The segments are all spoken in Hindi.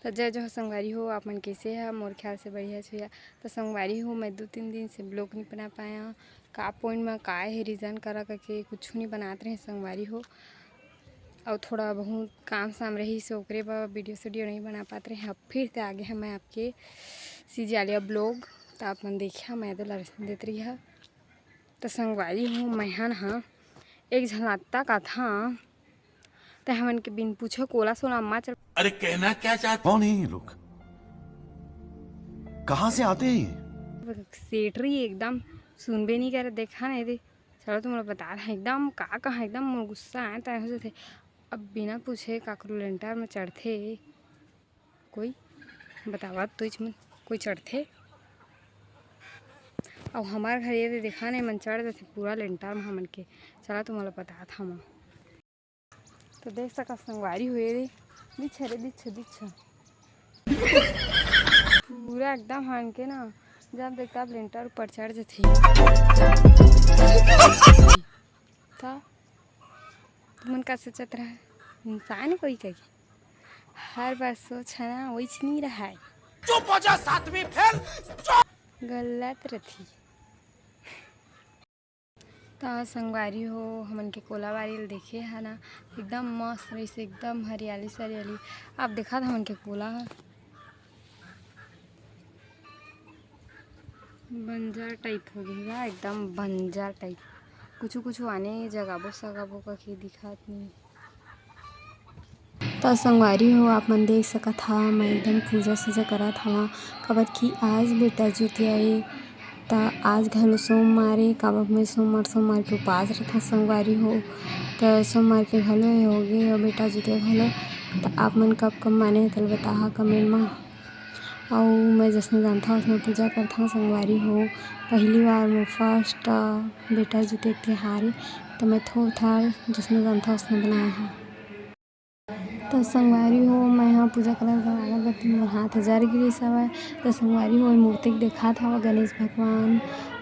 तो जय जो संगवारी हो आप मन कैसे है मोर ख्याल से बढ़िया छुया। तो संगवारी हो मैं 2-3 दिन से ब्लॉग नहीं बना पाया का पॉइंट में का है रीज़न करा करके कुछ नहीं बनाते रहे संगवारी हो और थोड़ा बहुत काम साम रही से ओकरे पर वीडियो नहीं बना पाते रहे। अब फिर से आगे है मैं आपके सीजिया ब्लॉग तो आप मन देखिए मैं तो लरसन देते रही है। तो संगवारी हो मैं हाँ एक झलाता का था तो हमन के बिन पूछो कोला सोना अम्मा चल। अरे कहना क्या चाहते कौन है ये लोग? कहाँ से आते हैं ये? सेठ रही एकदम सुनबे नहीं करे देखा नहीं दे। चलो तुम लोग बता रहे एकदम का कहा एकदम मोर गुस्सा आया तो थे। अब बिना पूछे काकरू लेंटर में चढ़ते कोई बतावा तो इसमें कोई चढ़ते और हमारे घर ये देखा नहीं मन चढ़ जाते पूरा लेंटर में हमन के। चला तुम लोग बता था हम तो देख सका संगवारी हुए रे दिच्छा रे दिच्छा पूरा एकदम हान के ना जब देखता आप लेंटर ऊपर चढ़ जाते था तुमन का सोचत रहा इंसान कोई कही हर बार सोच है ना वही नहीं रहा है चुप हो जा सातवीं फेल गलत रही। तो संगवारी हो हमन के कोलाबारी देखे है ना एकदम मस्त रही से एकदम हरियाली से हरियाली आप देखा था हमन के कोला बंजर टाइप हो गया एकदम बंजर टाइप कुछ आने जगाबो सगाबो का के दिखात नहीं। तो संगवारी हो आप मन देख सका था मैं एकदम पूजा सूजा करा था कबर की आज बेटा जुतिया आए तो आज घलो सोमवार है काबर में सोमवार के उपास रखा संगवारी हो तो सोमवार के घलो हो गए और बेटा जुतिया घलो तो आप मन कब माने तल बता कमेंट में और मैं जिसने जानता उसने पूजा करता संगवारी हो पहली बार मैं फर्स्ट बेटा जुतिया त्योहार तो मैं थोड़ा जिसने जानता उसने बनाया है। तो संगवारी हो मैं यहाँ पूजा कलर अगरबत्ती में हाथ जर गिरी सब तो संगवारी हो मूर्ति देखा था गणेश भगवान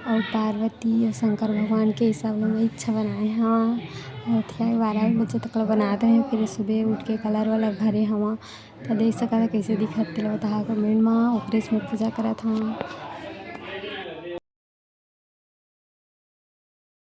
और पार्वती और शंकर भगवान के हिसाब में इच्छा बनाए हाँ 12 बजे तक बनाते हैं फिर सुबह उठ के कलर वाला भरे हवा तो देख सका था कैसे दिखत बता कमेंट में ओकरे में पूजा करा था।